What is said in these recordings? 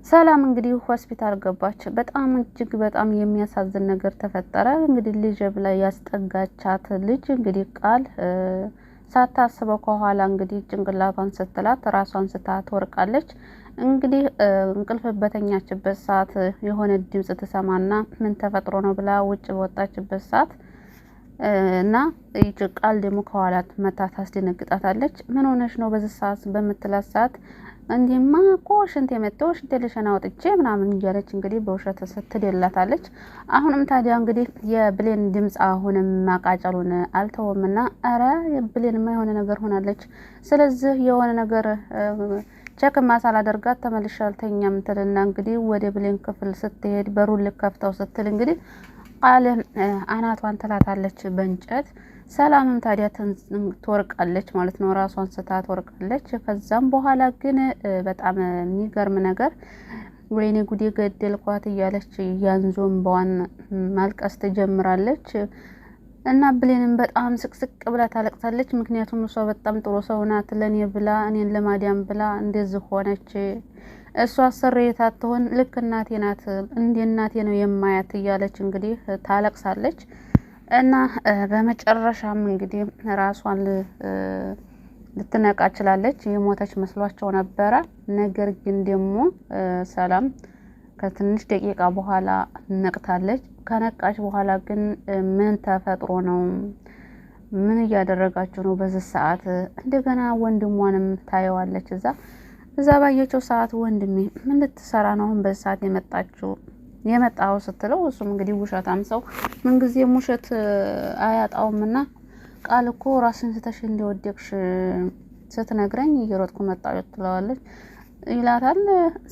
ሰላም እንግዲህ ሆስፒታል ገባች። በጣም እጅግ በጣም የሚያሳዝን ነገር ተፈጠረ። እንግዲህ ልጅ ብላ ያስጠጋቻት ልጅ እንግዲህ ቃል ሳታስበው ከኋላ እንግዲህ ጭንቅላቷን ስትላት ራሷን ስታ ትወርቃለች። እንግዲህ እንቅልፍ በተኛችበት ሰዓት የሆነ ድምጽ ትሰማና ምን ተፈጥሮ ነው ብላ ውጭ በወጣችበት ሰዓት እና ይጭ ቃል ደግሞ ከኋላ መታ ታስደነግጣታለች። ምን ሆነሽ ነው በዚህ ሰዓት በምትላት ሰዓት እንዲህማ እኮ ሽንት የመጣው ሽንት ልሽና ወጥቼ ምናምን እያለች እንግዲህ በውሸት ስትደላታለች። አሁንም ታዲያ እንግዲህ የብሌን ድምጽ አሁንም ማቃጨሉን አልተወምና አረ የብሌንማ የሆነ ነገር ሆናለች። ስለዚህ የሆነ ነገር ቸክ ማሳላደርጋት ተመልሼ አልተኛም ትልና እንግዲህ ወደ ብሌን ክፍል ስትሄድ በሩን ልከፍተው ስትል እንግዲህ ቃል አናቷን ትላታለች በእንጨት። ሰላምም ታዲያ ትወርቃለች ማለት ነው። ራሷን ስታ ትወርቃለች። ከዛም በኋላ ግን በጣም የሚገርም ነገር ወይኔ ጉዴ ገደልኳት እያለች ያንዞምባዋን ማልቀስ ትጀምራለች። እና ብሌንም በጣም ስቅስቅ ብላ ታለቅሳለች። ምክንያቱም እሷ በጣም ጥሩ ሰው ናት። ለኔ ብላ እኔን ለማዳም ብላ እንደዚህ ሆነች። እሷ አሰሪት አትሆን ልክ እናቴ ናት፣ እንደ እናቴ ነው የማያት እያለች እንግዲህ ታለቅሳለች። እና በመጨረሻም እንግዲህ ራሷን ልትነቃ ችላለች። የሞተች መስሏቸው ነበረ። ነገር ግን ደግሞ ሰላም ከትንሽ ደቂቃ በኋላ ነቅታለች። ከነቃች በኋላ ግን ምን ተፈጥሮ ነው? ምን እያደረጋችሁ ነው በዚህ ሰዓት? እንደገና ወንድሟንም ታየዋለች። እዛ ባየችው ሰዓት ወንድሜ ምን ልትሰራ ነው አሁን በዚህ ሰዓት የመጣው ስትለው እሱም እንግዲህ ውሸታም ሰው ምንጊዜም ውሸት አያጣውምና ቃል እኮ ራስን ስተሽ እንደወደቅሽ ስትነግረኝ እየሮጥኩ መጣሁ ትለዋለች ይላታል።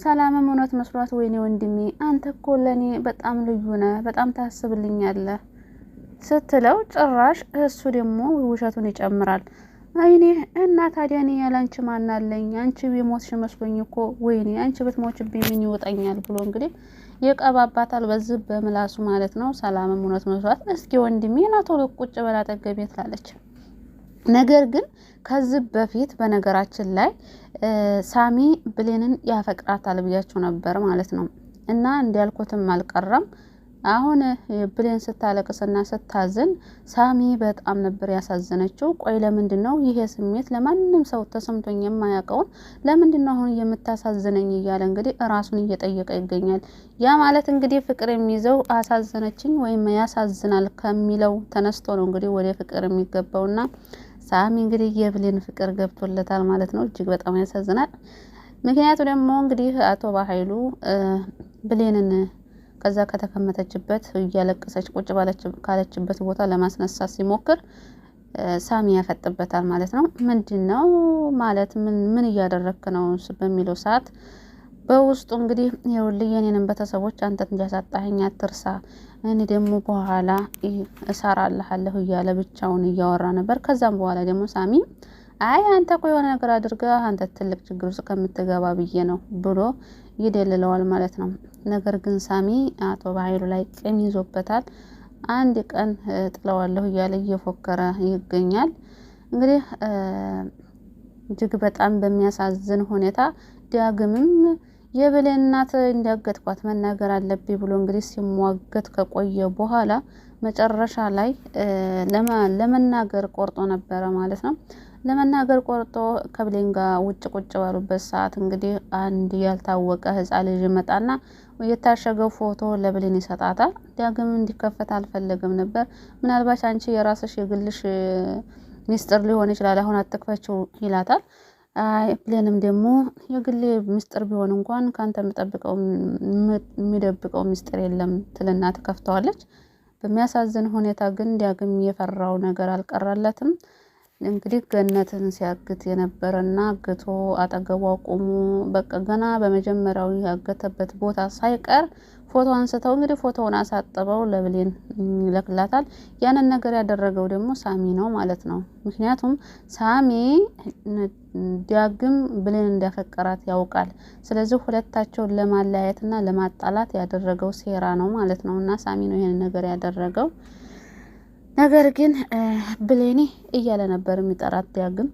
ሰላምም እውነት መስሏት ወይኔ ወንድሜ አንተ እኮ ለኔ በጣም ልዩ ነህ፣ በጣም ታስብልኛለህ ስትለው ጭራሽ እሱ ደግሞ ውሸቱን ይጨምራል። አይኔ እና ታዲያ እኔ ያላንቺ ማን አለኝ? አንቺ ቢሞትሽ መስሎኝ እኮ ወይኔ አንቺ ብትሞችብኝ ምን ይወጣኛል ብሎ እንግዲህ የቀባባታል በዚህ በምላሱ ማለት ነው። ሰላምም እውነት መስሏት እስኪ ወንድሜ ና ቶሎ ቁጭ በላ አጠገቤ ትላለች። ነገር ግን ከዚህ በፊት በነገራችን ላይ ሳሚ ብሌንን ያፈቅራታል ብያችሁ ነበር ማለት ነው። እና እንዲያልኩትም አልቀረም። አሁን ብሌን ስታለቅስና ስታዝን ሳሚ በጣም ነበር ያሳዘነችው። ቆይ ለምንድነው ይሄ ስሜት ለማንም ሰው ተሰምቶኝ የማያውቀውን ለምንድነው አሁን የምታሳዝነኝ እያለ እንግዲህ ራሱን እየጠየቀ ይገኛል። ያ ማለት እንግዲህ ፍቅር የሚይዘው አሳዘነችኝ ወይም ያሳዝናል ከሚለው ተነስቶ ነው እንግዲህ ወደ ፍቅር የሚገባውና ሳሚ እንግዲህ የብሌን ፍቅር ገብቶለታል ማለት ነው። እጅግ በጣም ያሳዝናል። ምክንያቱ ደግሞ እንግዲህ አቶ ባኃይሉ ብሌንን ከዛ ከተቀመጠችበት እያለቀሰች ቁጭ ካለችበት ቦታ ለማስነሳት ሲሞክር ሳሚ ያፈጥበታል ማለት ነው። ምንድነው ማለት ምን እያደረክ ነው በሚለው ሰዓት በውስጡ እንግዲህ ይኸውልህ የኔንም ቤተሰቦች አንተ እንጃሳጣኸኝ አትርሳ፣ እኔ ደግሞ በኋላ እሰራልሃለሁ እያለ ብቻውን እያወራ ነበር። ከዛም በኋላ ደግሞ ሳሚ አይ አንተ እኮ የሆነ ነገር አድርገህ አንተ ትልቅ ችግር ውስጥ ከምትገባ ብዬ ነው ብሎ ይደልለዋል ማለት ነው። ነገር ግን ሳሚ አቶ ባኃይሉ ላይ ቂም ይዞበታል። አንድ ቀን ጥለዋለሁ እያለ እየፎከረ ይገኛል። እንግዲህ እጅግ በጣም በሚያሳዝን ሁኔታ ዳግምም የብሌን እናት እንዳገትኳት መናገር አለብኝ ብሎ እንግዲህ ሲሟገት ከቆየ በኋላ መጨረሻ ላይ ለመናገር ቆርጦ ነበረ ማለት ነው። ለመናገር ቆርጦ ከብሌን ጋር ውጭ ቁጭ ባሉበት ሰዓት እንግዲህ አንድ ያልታወቀ ህፃን ልጅ መጣና የታሸገው ፎቶ ለብሌን ይሰጣታል። ዳግም እንዲከፈት አልፈለገም ነበር። ምናልባት አንቺ የራስሽ የግልሽ ሚስጥር ሊሆን ይችላል አሁን አትክፈችው ይላታል። አይ ብሌንም ደግሞ የግሌ ሚስጥር ቢሆን እንኳን ካንተ የሚደብቀው ሚስጥር የለም ትልና ትከፍተዋለች። በሚያሳዝን ሁኔታ ግን ዳግም የፈራው ነገር አልቀረለትም። እንግዲህ ገነትን ሲያግት የነበረና አግቶ አጠገቧ ቆሞ በቃ ገና በመጀመሪያው ያገተበት ቦታ ሳይቀር ፎቶ አንስተው እንግዲህ ፎቶውን አሳጥበው ለብሌን ይልክላታል። ያንን ነገር ያደረገው ደግሞ ሳሚ ነው ማለት ነው። ምክንያቱም ሳሚ ዳግም ብሌን እንዳፈቀራት ያውቃል። ስለዚህ ሁለታቸውን ለማለያየትና ለማጣላት ያደረገው ሴራ ነው ማለት ነው። እና ሳሚ ነው ይሄን ነገር ያደረገው። ነገር ግን ብሌኒ እያለ ነበር የሚጠራት ዳግም።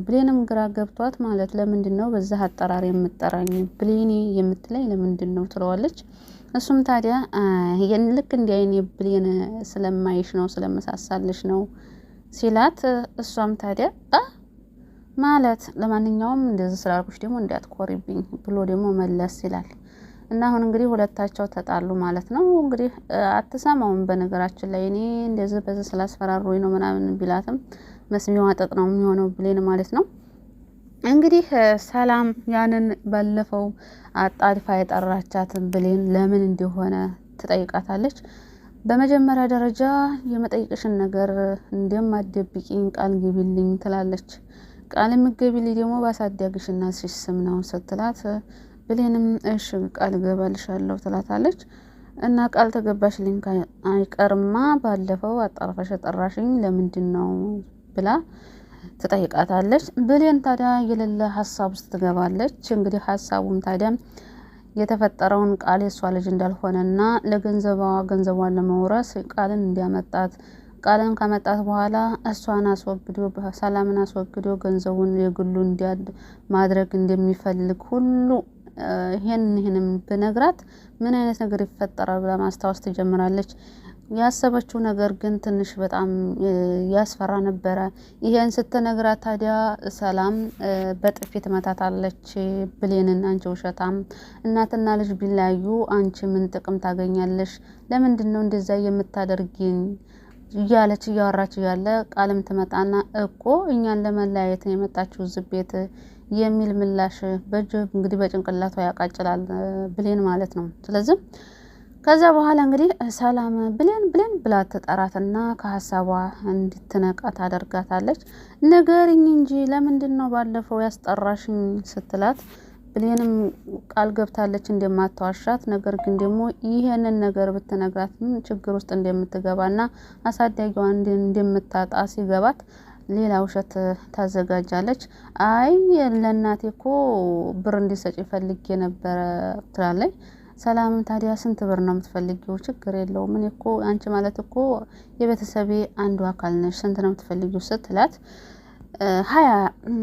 ብሌንም ግራ ገብቷት ማለት ለምንድን ነው በዛ አጠራር የምጠራኝ ብሌኒ የምትለኝ ለምንድን ነው ትለዋለች። እሱም ታዲያ ልክ እንዲህ አይኔ ብሌን ስለማይሽ ነው ስለመሳሳልሽ ነው ሲላት፣ እሷም ታዲያ ማለት ለማንኛውም እንደዚህ ስላልኩሽ ደግሞ እንዳትኮሪብኝ ብሎ ደግሞ መለስ ይላል። እና አሁን እንግዲህ ሁለታቸው ተጣሉ ማለት ነው። እንግዲህ አትሰማውም። በነገራችን ላይ እኔ እንደዚህ በዚህ ስላስፈራሩኝ ነው ምናምን ቢላትም መስሚዋ ጠጥ ነው የሚሆነው ብሌን ማለት ነው። እንግዲህ ሰላም ያንን ባለፈው አጣድፋ የጠራቻትን ብሌን ለምን እንደሆነ ትጠይቃታለች። በመጀመሪያ ደረጃ የመጠይቅሽን ነገር እንደማትደብቂኝ ቃል ግቢልኝ ትላለች። ቃል የምትገቢልኝ ደግሞ ባሳደግሽና ስም ነው ስትላት፣ ብሌንም እሺ ቃል ገባልሻለሁ ትላታለች። እና ቃል ተገባሽልኝ አይቀርማ ባለፈው አጣርፈሽ ጠራሽኝ ለምንድን ነው ብላ ትጠይቃታለች። ብሌን ታዲያ የሌለ ሀሳብ ውስጥ ትገባለች። እንግዲህ ሀሳቡም ታዲያ የተፈጠረውን ቃል የሷ ልጅ እንዳልሆነና ገንዘቧን ለመውረስ ቃልን እንዲያመጣት ቃልን ከመጣት በኋላ እሷን አስወግዶ ሰላምን አስወግዶ ገንዘቡን የግሉ ማድረግ እንደሚፈልግ ሁሉ ይሄንንም ብነግራት ምን አይነት ነገር ይፈጠራል ብላ ማስታወስ ትጀምራለች። ያሰበችው ነገር ግን ትንሽ በጣም ያስፈራ ነበረ። ይሄን ስትነግራት ታዲያ ሰላም በጥፊ ትመታታለች ብሌንን። አንቺ ውሸታም፣ እናትና ልጅ ቢለያዩ አንቺ ምን ጥቅም ታገኛለሽ? ለምንድን ነው እንደዛ የምታደርጊኝ? እያለች እያወራች እያለ ቃልም ትመጣና እኮ እኛን ለመለያየት ነው የመጣችው እዚህ ቤት የሚል ምላሽ እንግዲህ በጭንቅላቷ ያቃጭላል ብሌን ማለት ነው። ስለዚህ ከዛ በኋላ እንግዲህ ሰላም ብሌን ብላ ትጠራትና ከሀሳቧ እንድትነቃ ታደርጋታለች። ንገሪኝ እንጂ ለምንድን ነው ባለፈው ያስጠራሽኝ ስትላት፣ ብሌንም ቃል ገብታለች እንደማትዋሻት፣ ነገር ግን ደግሞ ይሄንን ነገር ብትነግራት ችግር ውስጥ እንደምትገባና አሳዳጊዋ እንደምታጣ ሲገባት ሌላ ውሸት ታዘጋጃለች። አይ ለእናቴ እኮ ብር እንዲሰጭ ፈልጌ ነበረ ትላለች። ሰላም ታዲያ ስንት ብር ነው የምትፈልጊው? ችግር የለውም እኔ እኮ አንቺ ማለት እኮ የቤተሰቤ አንዱ አካል ነሽ፣ ስንት ነው የምትፈልጊው ስትላት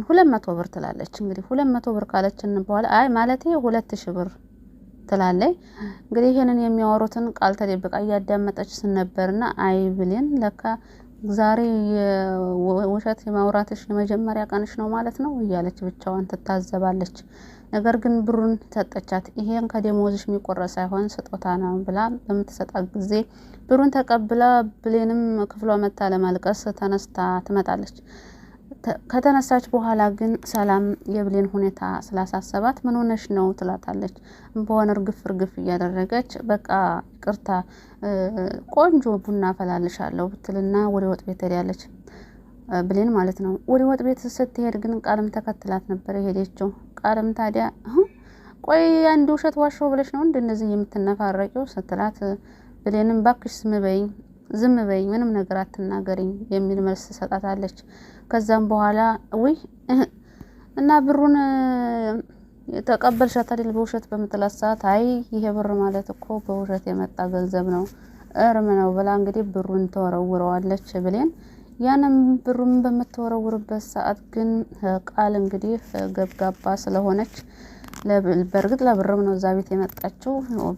200 ብር ትላለች። እንግዲህ 200 ብር ካለችን በኋላ አይ ማለቴ 2000 ብር ትላለች። እንግዲህ ይሄንን የሚያወሩትን ቃል ተደብቃ እያዳመጠች ስነበርና አይ ብሌን ለካ ዛሬ ውሸት የማውራትሽ የመጀመሪያ ቀንሽ ነው ማለት ነው እያለች ብቻዋን ትታዘባለች። ነገር ግን ብሩን ሰጠቻት። ይሄን ከደሞዝሽ የሚቆረጥ ሳይሆን ስጦታ ነው ብላ በምትሰጣት ጊዜ ብሩን ተቀብላ ብሌንም ክፍሏ መታ ለማልቀስ ተነስታ ትመጣለች። ከተነሳች በኋላ ግን ሰላም የብሌን ሁኔታ ስላሳሰባት ምን ሆነሽ ነው ትላታለች። በሆነ እርግፍ እያደረገች በቃ ይቅርታ ቆንጆ ቡና ፈላልሻለሁ ብትልና ወደ ወጥ ቤት ሄዳለች ብሌን ማለት ነው። ወደ ወጥ ቤት ስትሄድ ግን ቃልም ተከትላት ነበር የሄደችው። ቃልም ታዲያ ቆይ አንድ ውሸት ዋሸው ብለሽ ነው እንደዚህ የምትነፋረቂው ስትላት፣ ብሌንም ባክሽ ዝም በይኝ ምንም ነገር አትናገሪኝ የሚል መልስ ሰጣታለች። ከዛም በኋላ ውይ እና ብሩን ተቀበልሻት አይደል በውሸት በምትላት ሰዓት፣ አይ ይሄ ብር ማለት እኮ በውሸት የመጣ ገንዘብ ነው እርም ነው ብላ እንግዲህ ብሩን ተወረውረዋለች ብሌን። ያንም ብሩን በምትወረውርበት ሰዓት ግን ቃል እንግዲህ ገብጋባ ስለሆነች በእርግጥ ለብርም ነው እዛ ቤት የመጣችው።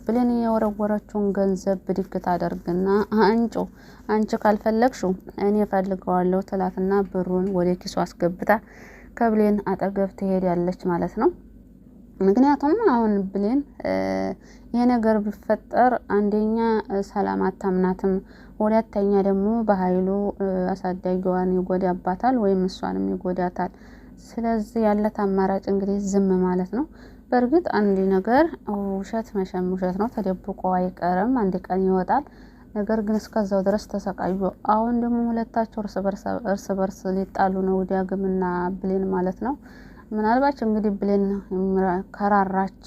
ብሌን የወረወረችውን ገንዘብ ብድግ ታደርግና አንቺ ካልፈለግሽው እኔ እፈልገዋለሁ ትላትና ብሩን ወደ ኪሱ አስገብታ ከብሌን አጠገብ ትሄዳለች ማለት ነው። ምክንያቱም አሁን ብሌን ይሄ ነገር ቢፈጠር አንደኛ ሰላም አታምናትም፣ ሁለተኛ ደግሞ በኃይሉ አሳዳጊዋን ይጎዳባታል ወይም እሷንም ይጎዳታል። ስለዚህ ያለት አማራጭ እንግዲህ ዝም ማለት ነው። በእርግጥ አንድ ነገር ውሸት መቼም ውሸት ነው፣ ተደብቆ አይቀርም፣ አንድ ቀን ይወጣል። ነገር ግን እስከዛው ድረስ ተሰቃዩ። አሁን ደግሞ ሁለታቸው እርስ በርስ ሊጣሉ ነው ዳግምና ብሌን ማለት ነው። ምናልባት እንግዲህ ብሌን ከራራች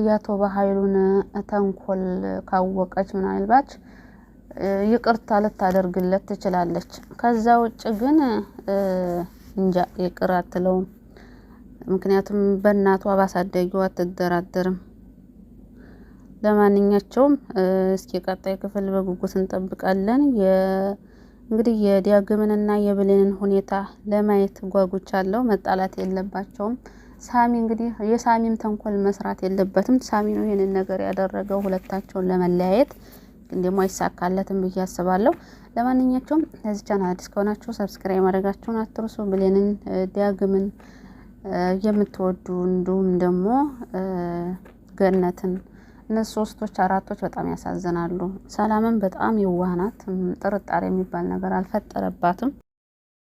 ያቶ በኃይሉን ተንኮል ካወቀች ምናልባት ይቅርታ ልታደርግለት ትችላለች። ከዛ ውጭ ግን እንጃ ይቅር አትለውም። ምክንያቱም በእናቷ ባሳደጊዋ አትደራደርም። ለማንኛቸውም እስኪ ቀጣይ ክፍል በጉጉት እንጠብቃለን። እንግዲህ የዲያግምንና የብሌንን ሁኔታ ለማየት ጓጉቻለሁ። መጣላት የለባቸውም። ሳሚ እንግዲህ የሳሚም ተንኮል መስራት የለበትም። ሳሚ ነው ይሄንን ነገር ያደረገው ሁለታቸውን ለመለያየት፣ ግን ደግሞ አይሳካለትም ብዬ አስባለሁ። ለማንኛቸውም ለዚህ ቻናል አዲስ ከሆናችሁ ሰብስክራይብ ማድረጋችሁን አትርሱ። ብሌንን ዲያግምን የምትወዱ እንዲሁም ደግሞ ገነትን እነሱ ሶስቶች አራቶች በጣም ያሳዝናሉ። ሰላምን በጣም የዋህ ናት። ጥርጣሬ የሚባል ነገር አልፈጠረባትም።